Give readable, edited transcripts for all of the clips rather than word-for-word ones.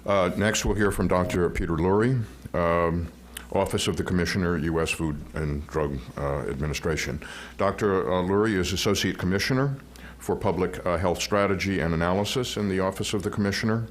Next, we'll hear from Dr. Peter Lurie, Office of the Commissioner, U.S. Food and Drug Administration. Dr. Lurie is Associate Commissioner for Public Health Strategy and Analysis in the Office of the Commissioner.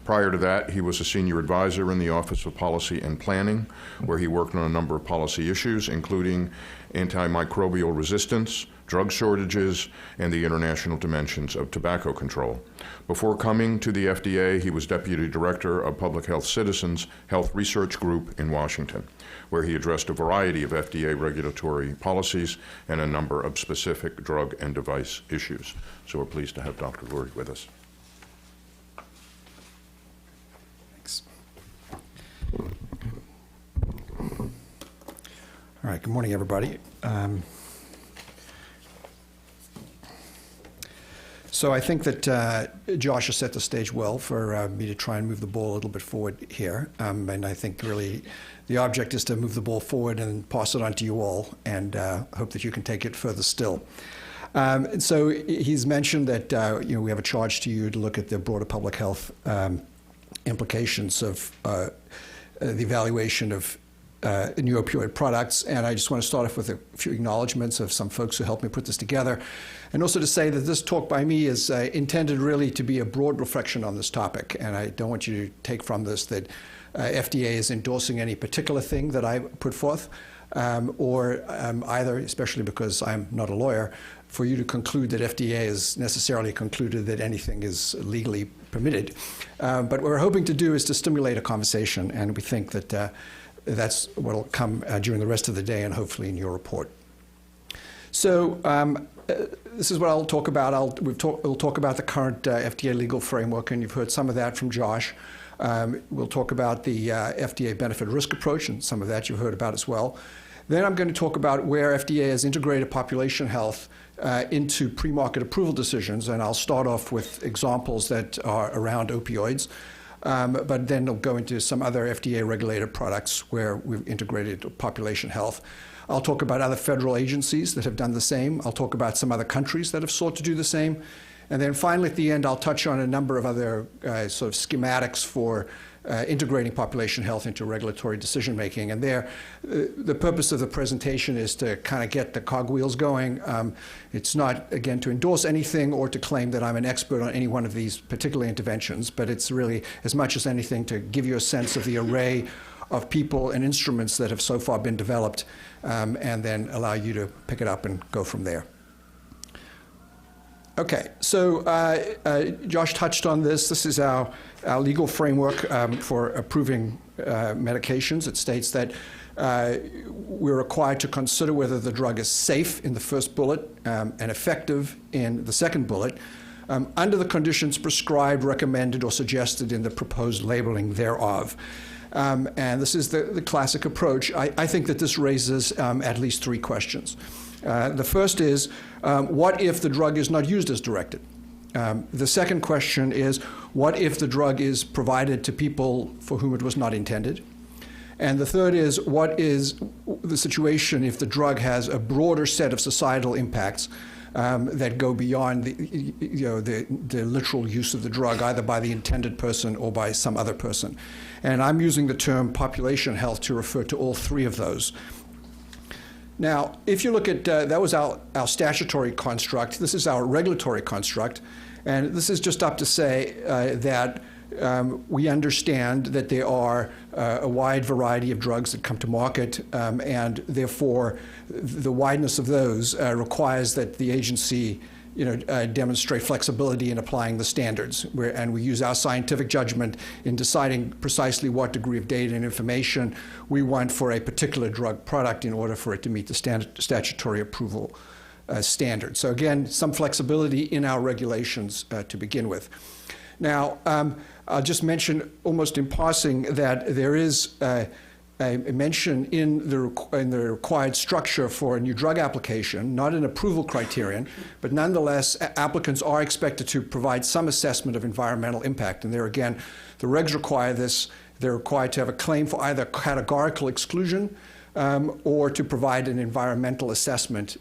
Prior to that, he was a senior advisor in the Office of Policy and Planning, where he worked on a number of policy issues, including antimicrobial resistance, drug shortages, and the international dimensions of tobacco control. Before coming to the FDA, he was Deputy Director of Public Health Citizens Health Research Group in Washington, where he addressed a variety of FDA regulatory policies and a number of specific drug and device issues. So we're pleased to have Dr. Lurie with us. Thanks. All right, good morning, everybody. So I think that Josh has set the stage well for me to try and move the ball a little bit forward here. And I think really the object is to move the ball forward and pass it on to you all, and hope that you can take it further still. And so he's mentioned that we have a charge to you to look at the broader public health implications of the evaluation of new opioid products. And I just want to start off with a few acknowledgments of some folks who helped me put this together. And also to say that this talk by me is intended really to be a broad reflection on this topic. And I don't want you to take from this that FDA is endorsing any particular thing that I put forth, or either, especially because I'm not a lawyer, for you to conclude that FDA has necessarily concluded that anything is legally permitted. But what we're hoping to do is to stimulate a conversation, and we think that that's what will come during the rest of the day and hopefully in your report. So this is what I'll talk about. We'll talk about the current FDA legal framework, and you've heard some of that from Josh. We'll talk about the FDA benefit risk approach, and some of that you've heard about as well. Then I'm going to talk about where FDA has integrated population health into pre-market approval decisions, and I'll start off with examples that are around opioids. But then I'll go into some other FDA-regulated products where we've integrated population health. I'll talk about other federal agencies that have done the same. I'll talk about some other countries that have sought to do the same. And then finally, at the end, I'll touch on a number of other sort of schematics for integrating population health into regulatory decision-making. And there, the purpose of the presentation is to kind of get the cogwheels going. It's not, again, to endorse anything or to claim that I'm an expert on any one of these particular interventions, but it's really, as much as anything, to give you a sense of the array of people and instruments that have so far been developed, and then allow you to pick it up and go from there. Okay, so Josh touched on this. This is our legal framework for approving medications. It states that we're required to consider whether the drug is safe in the first bullet and effective in the second bullet under the conditions prescribed, recommended, or suggested in the proposed labeling thereof. And this is the classic approach. I think that this raises at least three questions. The first is, what if the drug is not used as directed? The second question is, what if the drug is provided to people for whom it was not intended? And the third is, what is the situation if the drug has a broader set of societal impacts that go beyond the literal use of the drug, either by the intended person or by some other person? And I'm using the term population health to refer to all three of those. Now, if you look at, that was our statutory construct. This is our regulatory construct. And this is just up to say that we understand that there are a wide variety of drugs that come to market, and therefore the wideness of those requires that the agency demonstrate flexibility in applying the standards. And we use our scientific judgment in deciding precisely what degree of data and information we want for a particular drug product in order for it to meet the statutory approval standard. So again, some flexibility in our regulations to begin with. Now, I'll just mention almost in passing that there is a mention in the required structure for a new drug application, not an approval criterion, but nonetheless, applicants are expected to provide some assessment of environmental impact. And there again, the regs require this. They're required to have a claim for either categorical exclusion or to provide an environmental assessment.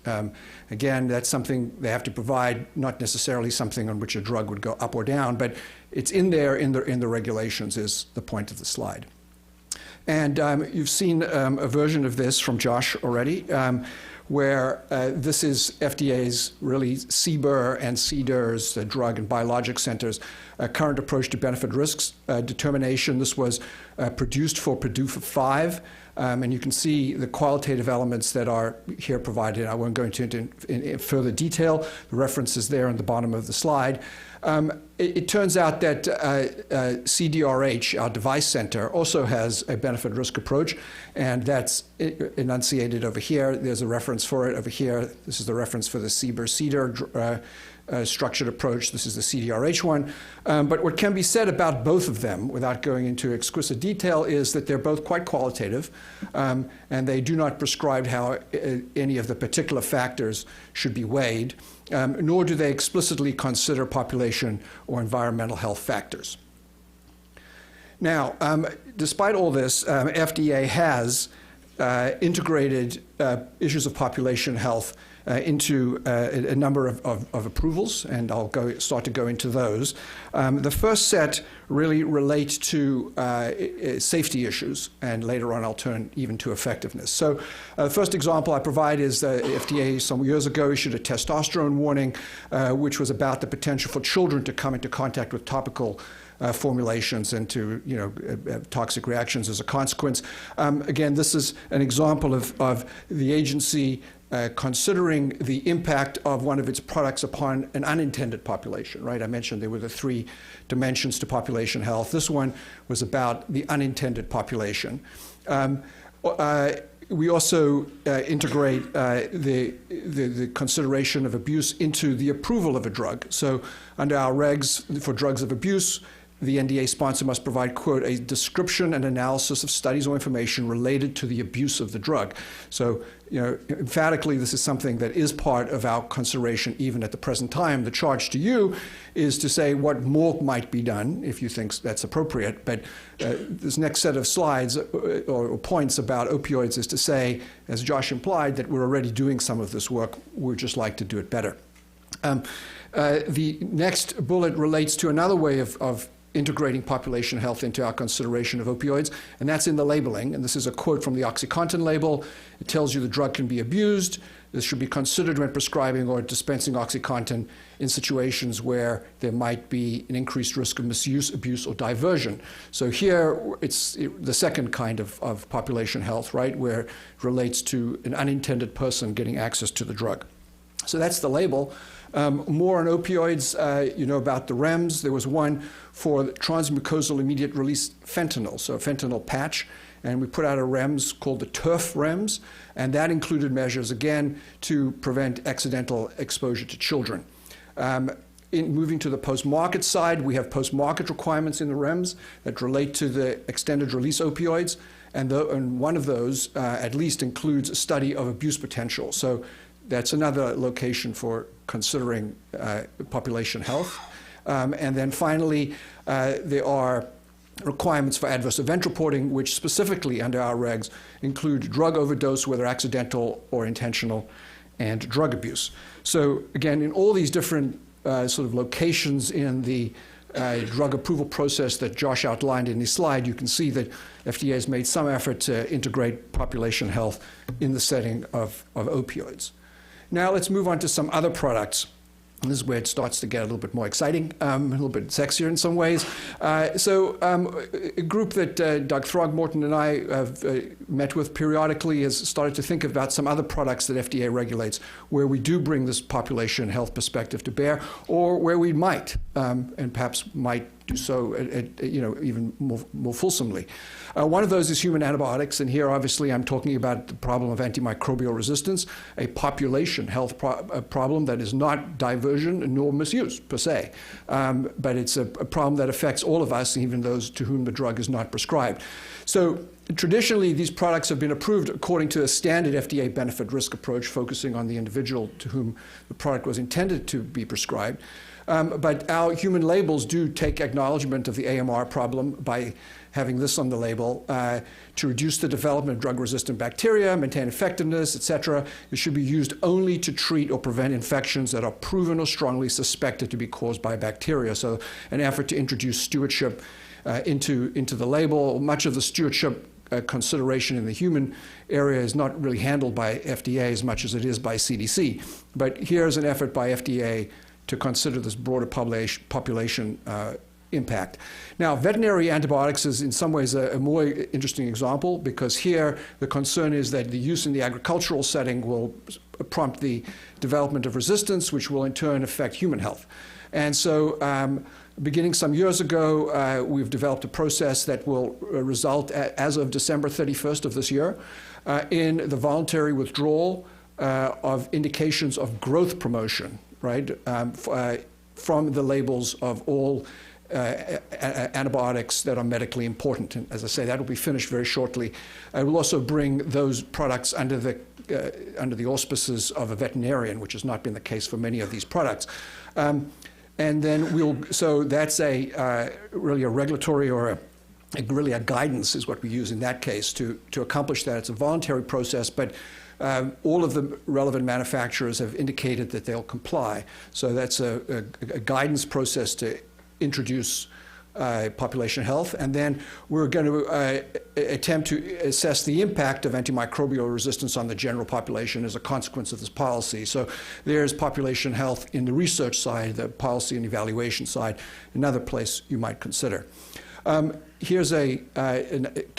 Again, that's something they have to provide, not necessarily something on which a drug would go up or down, but it's in there in the regulations is the point of the slide. And you've seen a version of this from Josh already, where this is FDA's really CBER and CDER's, the Drug and Biologic Center's current approach to benefit risks determination. This was produced for PDUFA 5, and you can see the qualitative elements that are here provided. I won't go into in further detail. The reference is there on the bottom of the slide. It turns out that CDRH, our device center, also has a benefit risk approach, and that's enunciated over here. There's a reference for it over here. This is the reference for the CBER-CDER structured approach. This is the CDRH one. But what can be said about both of them, without going into exquisite detail, is that they're both quite qualitative, and they do not prescribe how any of the particular factors should be weighed, nor do they explicitly consider population or environmental health factors. Now, despite all this, FDA has integrated issues of population health into a number of approvals, and I'll start to go into those. The first set really relate to safety issues, and later on I'll turn even to effectiveness. So the first example I provide is the FDA some years ago issued a testosterone warning, which was about the potential for children to come into contact with topical formulations and to have toxic reactions as a consequence. Again, this is an example of the agency considering the impact of one of its products upon an unintended population, right? I mentioned there were the 3 dimensions to population health. This one was about the unintended population. We also integrate the consideration of abuse into the approval of a drug. So under our regs for drugs of abuse, the NDA sponsor must provide, quote, a description and analysis of studies or information related to the abuse of the drug. So, emphatically, this is something that is part of our consideration even at the present time. The charge to you is to say what more might be done if you think that's appropriate. But this next set of slides or points about opioids is to say, as Josh implied, that we're already doing some of this work. We'd just like to do it better. The next bullet relates to another way of integrating population health into our consideration of opioids, and that's in the labeling. And this is a quote from the OxyContin label. It tells you the drug can be abused. This should be considered when prescribing or dispensing OxyContin in situations where there might be an increased risk of misuse, abuse, or diversion. So here, it's the second kind of population health, right, where it relates to an unintended person getting access to the drug. So that's the label. More on opioids, you know about the REMS. There was one for transmucosal immediate release fentanyl, so a fentanyl patch. And we put out a REMS called the TURF REMS, and that included measures, again, to prevent accidental exposure to children. In moving to the post-market side, we have post-market requirements in the REMS that relate to the extended release opioids, and one of those at least includes a study of abuse potential. So that's another location for considering population health. And then finally, there are requirements for adverse event reporting, which specifically under our regs include drug overdose, whether accidental or intentional, and drug abuse. So again, in all these different sort of locations in the drug approval process that Josh outlined in his slide, you can see that FDA has made some effort to integrate population health in the setting of opioids. Now let's move on to some other products. And this is where it starts to get a little bit more exciting, a little bit sexier in some ways. So a group that Doug Throgmorton and I have met with periodically has started to think about some other products that FDA regulates where we do bring this population health perspective to bear, or where we might, and perhaps might do so even more fulsomely. One of those is human antibiotics, and here obviously I'm talking about the problem of antimicrobial resistance, a population health problem that is not diversion nor misuse per se, but it's a problem that affects all of us, even those to whom the drug is not prescribed. So traditionally, these products have been approved according to a standard FDA benefit risk approach, focusing on the individual to whom the product was intended to be prescribed. But our human labels do take acknowledgement of the AMR problem by having this on the label to reduce the development of drug-resistant bacteria, maintain effectiveness, et cetera. It should be used only to treat or prevent infections that are proven or strongly suspected to be caused by bacteria. So an effort to introduce stewardship into the label. Much of the stewardship consideration in the human area is not really handled by FDA as much as it is by CDC. But here's an effort by FDA to consider this broader population impact. Now, veterinary antibiotics is in some ways a more interesting example, because here the concern is that the use in the agricultural setting will prompt the development of resistance, which will in turn affect human health. And so beginning some years ago, we've developed a process that will result, as of December 31st of this year, in the voluntary withdrawal of indications of growth promotion, right, from the labels of all antibiotics that are medically important. And as I say, that will be finished very shortly. I will also bring those products under the auspices of a veterinarian, which has not been the case for many of these products. And then so that's really a regulatory or really a guidance is what we use in that case to accomplish that. It's a voluntary process, but all of the relevant manufacturers have indicated that they'll comply. So that's a guidance process to introduce population health. And then we're going to attempt to assess the impact of antimicrobial resistance on the general population as a consequence of this policy. So there's population health in the research side, the policy and evaluation side, another place you might consider. Here's a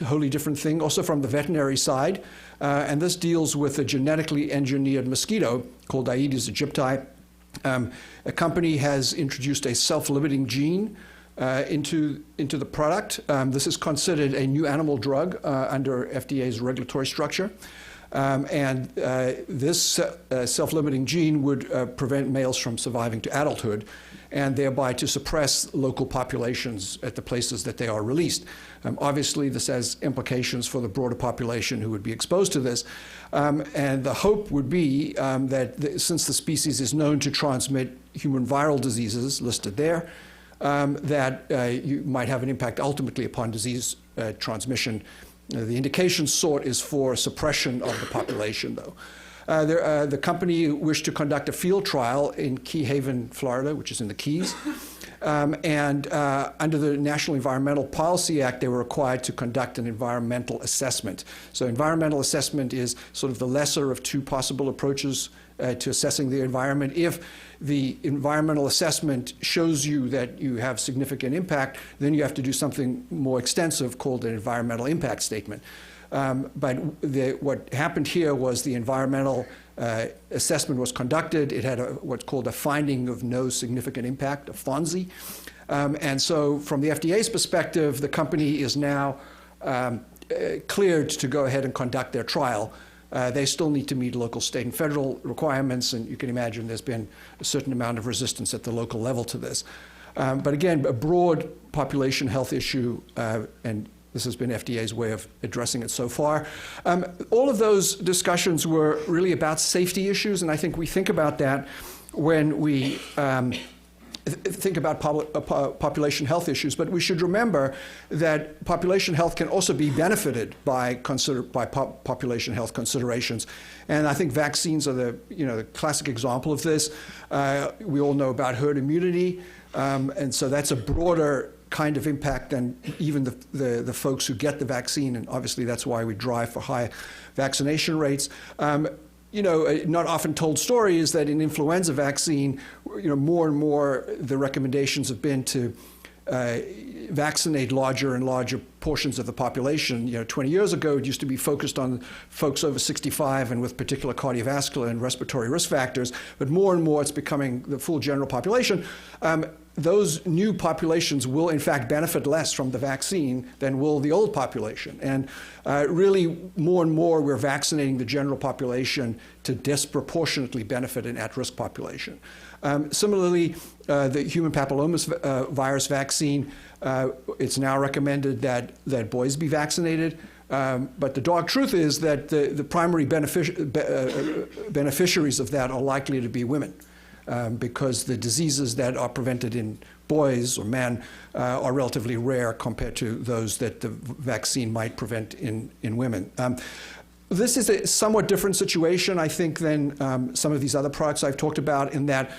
wholly different thing, also from the veterinary side, and this deals with a genetically engineered mosquito called Aedes aegypti. A company has introduced a self-limiting gene into the product. This is considered a new animal drug under FDA's regulatory structure. And this self-limiting gene would prevent males from surviving to adulthood, and thereby to suppress local populations at the places that they are released. Obviously, this has implications for the broader population who would be exposed to this. And the hope would be that since the species is known to transmit human viral diseases listed there, that you might have an impact ultimately upon disease transmission. The indication sought is for suppression of the population, though. The company wished to conduct a field trial in Key Haven, Florida, which is in the Keys. And under the National Environmental Policy Act, they were required to conduct an environmental assessment. So environmental assessment is sort of the lesser of two possible approaches to assessing the environment. If the environmental assessment shows you that you have significant impact, then you have to do something more extensive called an environmental impact statement. But what happened here was the environmental assessment was conducted. It had what's called a finding of no significant impact, a FONSI. And so from the FDA's perspective, the company is now cleared to go ahead and conduct their trial. They still need to meet local, state, and federal requirements, and you can imagine there's been a certain amount of resistance at the local level to this. But again, a broad population health issue, and this has been FDA's way of addressing it so far. All of those discussions were really about safety issues, and I think we think about that when we think about population health issues. But we should remember that population health can also be benefited by population health considerations. And I think vaccines are the classic example of this. We all know about herd immunity, and so that's a broader kind of impact than even the folks who get the vaccine, and obviously that's why we drive for high vaccination rates. A not often told story is that in influenza vaccine, more and more the recommendations have been to vaccinate larger and larger portions of the population. 20 years ago, it used to be focused on folks over 65 and with particular cardiovascular and respiratory risk factors, but more and more it's becoming the full general population. Those new populations will, in fact, benefit less from the vaccine than will the old population. And really, more and more, we're vaccinating the general population to disproportionately benefit an at-risk population. Similarly, the human papillomavirus virus vaccine, it's now recommended that boys be vaccinated. But the dark truth is that the primary beneficiaries of that are likely to be women. because the diseases that are prevented in boys or men are relatively rare compared to those that the vaccine might prevent in women. This is a somewhat different situation, I think, than some of these other products I've talked about, in that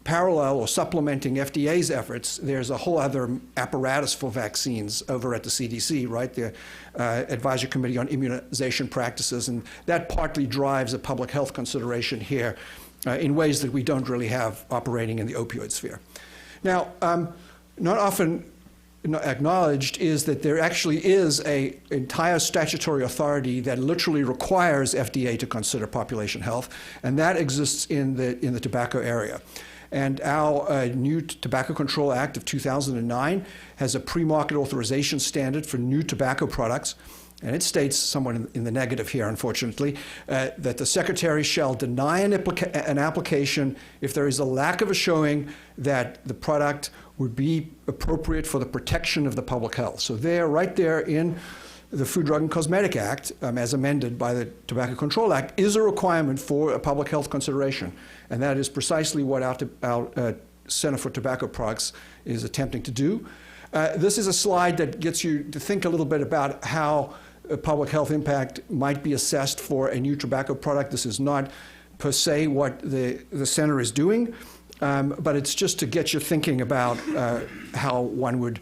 parallel or supplementing FDA's efforts, there's a whole other apparatus for vaccines over at the CDC, right? The Advisory Committee on Immunization Practices, and that partly drives a public health consideration here in ways that we don't really have operating in the opioid sphere. Now, not often acknowledged is that there actually is an entire statutory authority that literally requires FDA to consider population health, and that exists in the tobacco area. And our new Tobacco Control Act of 2009 has a pre-market authorization standard for new tobacco products. And it states, somewhat in the negative here, unfortunately, that the Secretary shall deny an application if there is a lack of a showing that the product would be appropriate for the protection of the public health. So there, right there in the Food, Drug, and Cosmetic Act, as amended by the Tobacco Control Act, is a requirement for a public health consideration. And that is precisely what our Center for Tobacco Products is attempting to do. This is a slide that gets you to think a little bit about how a public health impact might be assessed for a new tobacco product. This is not per se what the center is doing, but it's just to get you thinking about how one would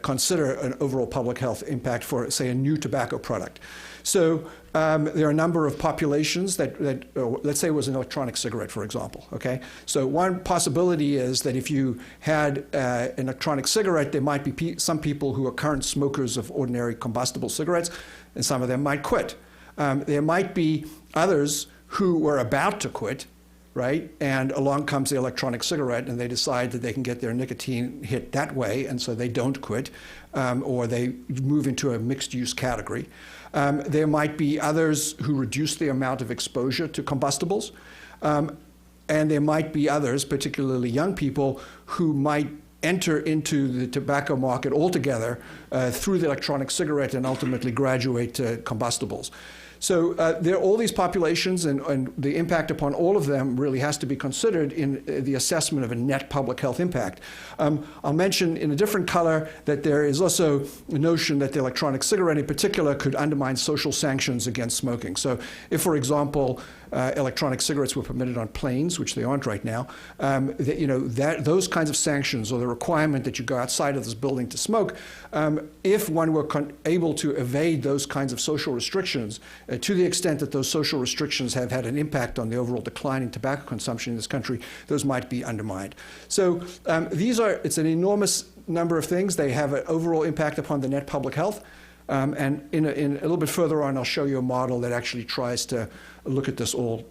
consider an overall public health impact for, say, a new tobacco product. So there are a number of populations that let's say it was an electronic cigarette, for example, okay? So one possibility is that if you had an electronic cigarette, there might be some people who are current smokers of ordinary combustible cigarettes, and some of them might quit. There might be others who were about to quit, right? And along comes the electronic cigarette, and they decide that they can get their nicotine hit that way, and so they don't quit, or they move into a mixed-use category. There might be others who reduce the amount of exposure to combustibles, and there might be others, particularly young people, who might enter into the tobacco market altogether through the electronic cigarette and ultimately graduate to combustibles. So there are all these populations, and the impact upon all of them really has to be considered in the assessment of a net public health impact. I'll mention in a different color that there is also a notion that the electronic cigarette in particular could undermine social sanctions against smoking. So if, for example, electronic cigarettes were permitted on planes, which they aren't right now, those kinds of sanctions, or the requirement that you go outside of this building to smoke, if one were able to evade those kinds of social restrictions, to the extent that those social restrictions have had an impact on the overall decline in tobacco consumption in this country, those might be undermined. So it's an enormous number of things. They have an overall impact upon the net public health. And in a little bit further on, I'll show you a model that actually tries to look at this all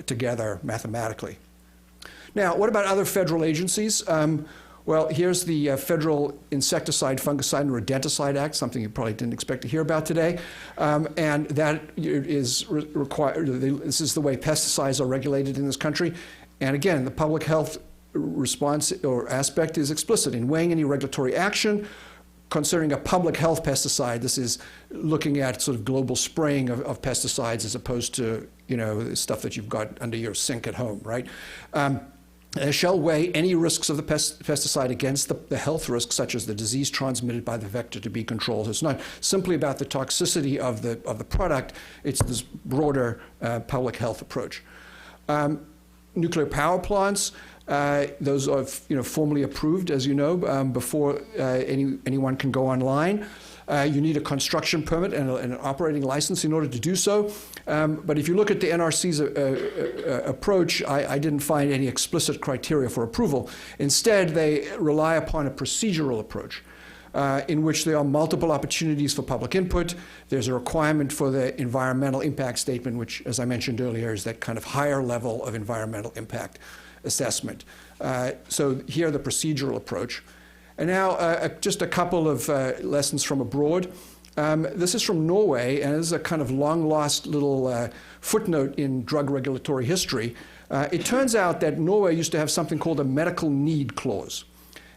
together mathematically. Now, what about other federal agencies? Well, here's the Federal Insecticide, Fungicide, and Rodenticide Act, something you probably didn't expect to hear about today. And that is required. This is the way pesticides are regulated in this country. And again, the public health response or aspect is explicit in weighing any regulatory action. Considering a public health pesticide, this is looking at sort of global spraying of pesticides as opposed to, stuff that you've got under your sink at home, right? Shall weigh any risks of the pesticide against the health risks, such as the disease transmitted by the vector, to be controlled. It's not simply about the toxicity of the product, it's this broader public health approach. Nuclear power plants, those are formally approved, as you know, before anyone can go online. You need a construction permit and an operating license in order to do so. But if you look at the NRC's approach, I didn't find any explicit criteria for approval. Instead, they rely upon a procedural approach in which there are multiple opportunities for public input. There's a requirement for the environmental impact statement, which, as I mentioned earlier, is that kind of higher level of environmental impact assessment. So here, the procedural approach. And now, just a couple of lessons from abroad. This is from Norway, and this is a kind of long-lost little footnote in drug regulatory history. It turns out that Norway used to have something called a medical need clause.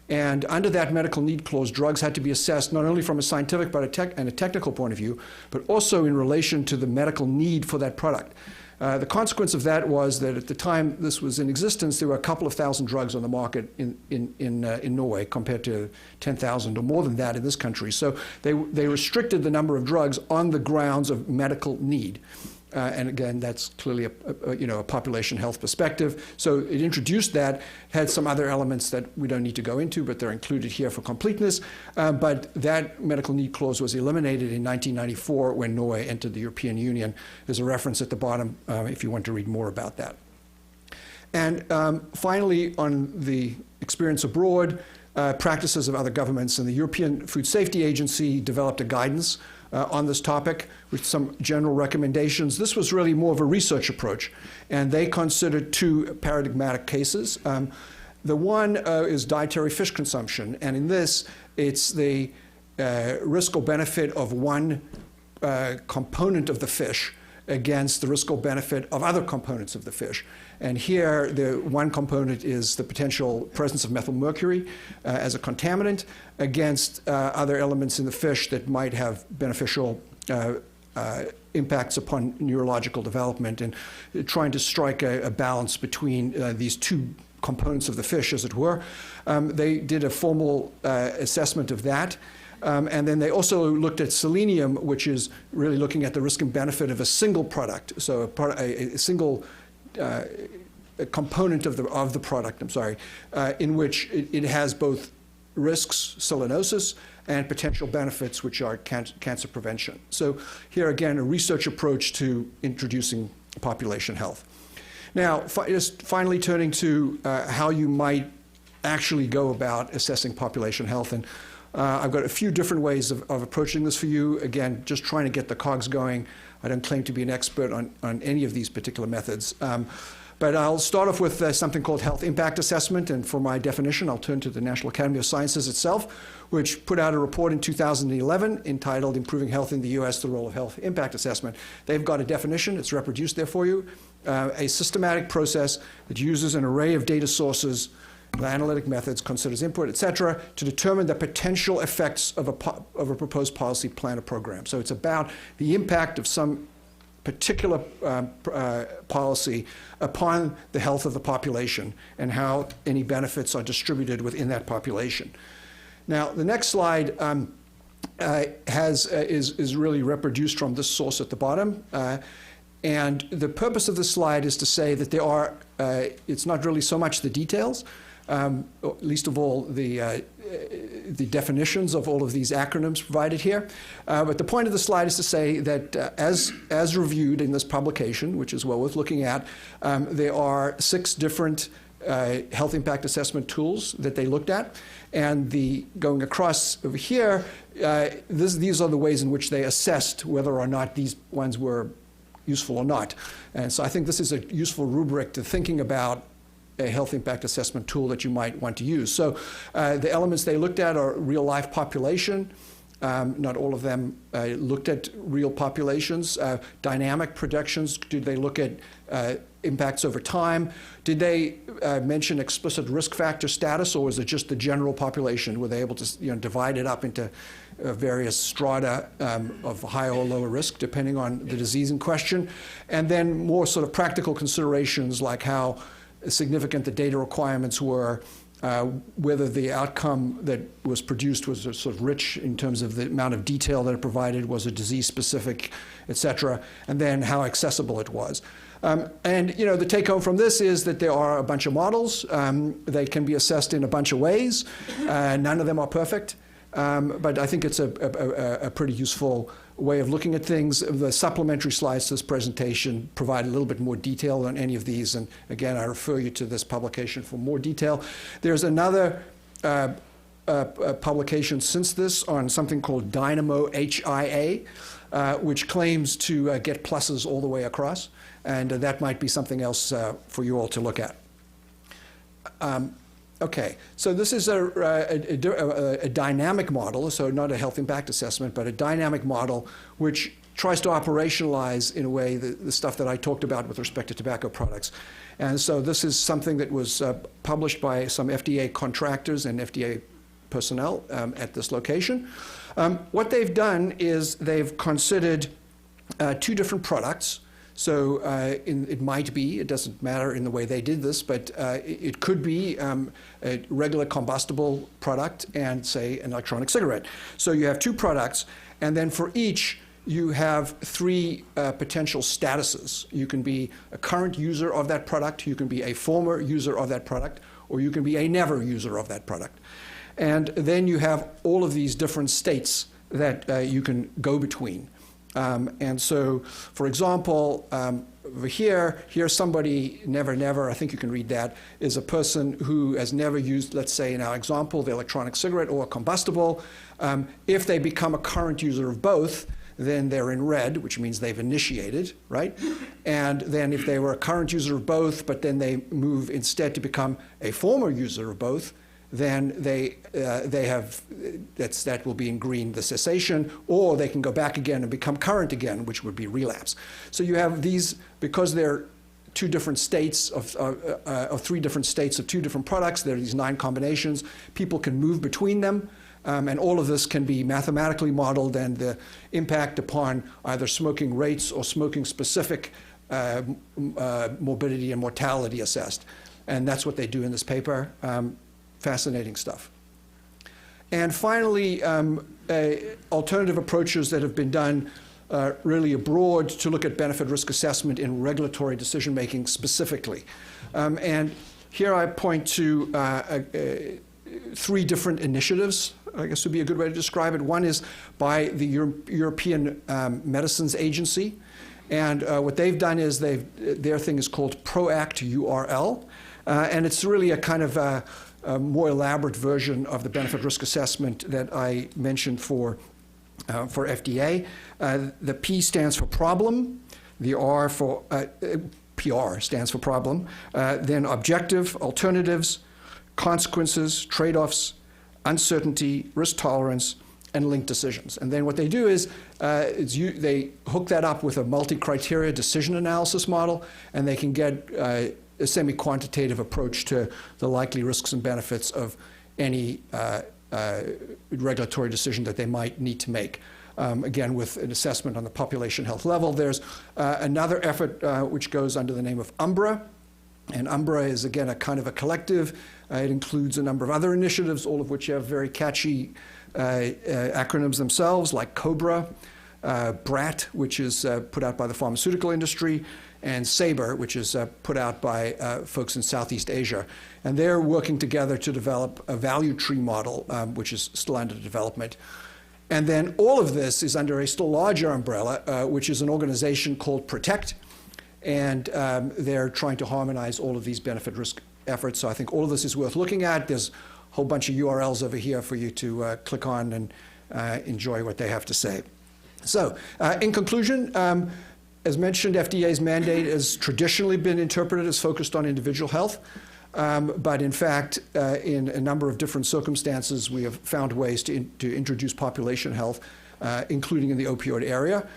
And under that medical need clause, drugs had to be assessed not only from a scientific and a technical point of view, but also in relation to the medical need for that product. The consequence of that was that at the time this was in existence, there were a couple of thousand drugs on the market in Norway compared to 10,000 or more than that in this country. So they restricted the number of drugs on the grounds of medical need. And again, that's clearly a population health perspective. So it introduced that, had some other elements that we don't need to go into, but they're included here for completeness. But that medical need clause was eliminated in 1994 when Norway entered the European Union. There's a reference at the bottom if you want to read more about that. And finally, on the experience abroad, practices of other governments, and the European Food Safety Agency developed a guidance on this topic with some general recommendations. This was really more of a research approach, and they considered two paradigmatic cases. The one is dietary fish consumption, and in this, it's the risk or benefit of one component of the fish against the risk or benefit of other components of the fish. And here, the one component is the potential presence of methylmercury as a contaminant against other elements in the fish that might have beneficial impacts upon neurological development, and trying to strike a balance between these two components of the fish, as it were. They did a formal assessment of that. And then they also looked at selenium, which is really looking at the risk and benefit of a single product, so a single a component of the product, in which it has both risks, selenosis, and potential benefits, which are cancer prevention. So here again, a research approach to introducing population health. Now, just finally turning to how you might actually go about assessing population health. And I've got a few different ways of approaching this for you. Again, just trying to get the cogs going. I don't claim to be an expert on any of these particular methods. But I'll start off with something called health impact assessment. And for my definition, I'll turn to the National Academy of Sciences itself, which put out a report in 2011 entitled Improving Health in the U.S., the Role of Health Impact Assessment. They've got a definition. It's reproduced there for you. A systematic process that uses an array of data sources, analytic methods, considers input, et cetera, to determine the potential effects of a proposed policy plan or program. So it's about the impact of some particular policy upon the health of the population and how any benefits are distributed within that population. Now, the next slide is really reproduced from this source at the bottom. And the purpose of this slide is to say that there are, it's not really so much the details, least of all the definitions of all of these acronyms provided here. But the point of the slide is to say that as reviewed in this publication, which is well worth looking at, there are 6 different health impact assessment tools that they looked at. And going across over here, these are the ways in which they assessed whether or not these ones were useful or not. And so I think this is a useful rubric to thinking about a health impact assessment tool that you might want to use. So the elements they looked at are real life population. Not all of them looked at real populations. Dynamic projections, did they look at impacts over time? Did they mention explicit risk factor status, or was it just the general population? Were they able to divide it up into various strata of higher or lower risk, depending on the disease in question? And then more sort of practical considerations like how significant the data requirements were, whether the outcome that was produced was sort of rich in terms of the amount of detail that it provided, was it disease-specific, et cetera, and then how accessible it was. And the take-home from this is that there are a bunch of models. They can be assessed in a bunch of ways. None of them are perfect, but I think it's a pretty useful way of looking at things. The supplementary slides to this presentation provide a little bit more detail on any of these. And again, I refer you to this publication for more detail. There's another publication since this on something called Dynamo HIA, which claims to get pluses all the way across. And that might be something else for you all to look at. Okay, so this is a dynamic model, so not a health impact assessment, but a dynamic model which tries to operationalize, in a way, the stuff that I talked about with respect to tobacco products. And so this is something that was published by some FDA contractors and FDA personnel at this location. What they've done is they've considered 2 different products. So it might be, it doesn't matter in the way they did this, but it could be a regular combustible product and, say, an electronic cigarette. So you have two products, and then for each, you have three potential statuses. You can be a current user of that product, you can be a former user of that product, or you can be a never user of that product. And then you have all of these different states that you can go between. And so, for example, over here's somebody, never, I think you can read that, is a person who has never used, let's say in our example, the electronic cigarette or a combustible. If they become a current user of both, then they're in red, which means they've initiated, right? And then if they were a current user of both, but then they move instead to become a former user of both, then that will be in green, the cessation, or they can go back again and become current again, which would be relapse. So you have these, because they're two different states of three different states of two different products, there are these 9 combinations. People can move between them. And all of this can be mathematically modeled, and the impact upon either smoking rates or smoking-specific morbidity and mortality assessed. And that's what they do in this paper. Fascinating stuff. And finally, alternative approaches that have been done really abroad to look at benefit-risk assessment in regulatory decision-making specifically. And here I point to 3 different initiatives, I guess would be a good way to describe it. One is by the European Medicines Agency. And what they've done is their thing is called ProAct URL. And it's really a kind of a more elaborate version of the benefit risk assessment that I mentioned for FDA. The P stands for problem. The R for PR stands for problem. Then objective, alternatives, consequences, trade-offs, uncertainty, risk tolerance, and linked decisions. And then what they do is they hook that up with a multi-criteria decision analysis model, and they can get a semi-quantitative approach to the likely risks and benefits of any regulatory decision that they might need to make. Again, with an assessment on the population health level. There's another effort which goes under the name of UMBRA. And UMBRA is, again, a kind of a collective. It includes a number of other initiatives, all of which have very catchy acronyms themselves, like COBRA, BRAT, which is put out by the pharmaceutical industry, and SABRE, which is put out by folks in Southeast Asia. And they're working together to develop a value tree model, which is still under development. And then all of this is under a still larger umbrella, which is an organization called PROTECT. And they're trying to harmonize all of these benefit risk efforts. So I think all of this is worth looking at. There's a whole bunch of URLs over here for you to click on and enjoy what they have to say. So in conclusion, as mentioned, FDA's mandate has traditionally been interpreted as focused on individual health. But in fact, in a number of different circumstances, we have found ways to introduce population health, including in the opioid area.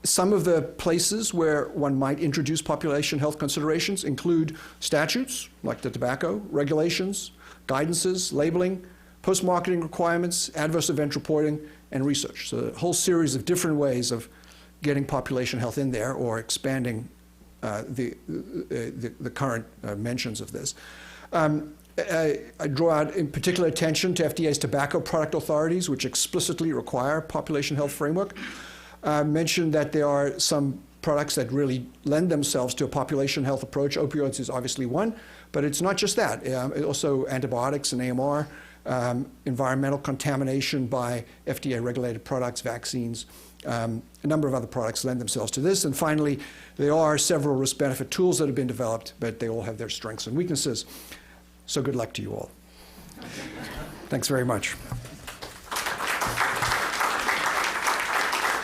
Some of the places where one might introduce population health considerations include statutes, like the tobacco, regulations, guidances, labeling, post-marketing requirements, adverse event reporting, and research. So a whole series of different ways of getting population health in there or expanding the current mentions of this. I draw out in particular attention to FDA's tobacco product authorities, which explicitly require population health framework. Mentioned that there are some products that really lend themselves to a population health approach. Opioids is obviously one, but it's not just that. Also antibiotics and AMR, environmental contamination by FDA-regulated products, vaccines, a number of other products lend themselves to this. And finally, there are several risk-benefit tools that have been developed, but they all have their strengths and weaknesses. So good luck to you all. Thanks very much.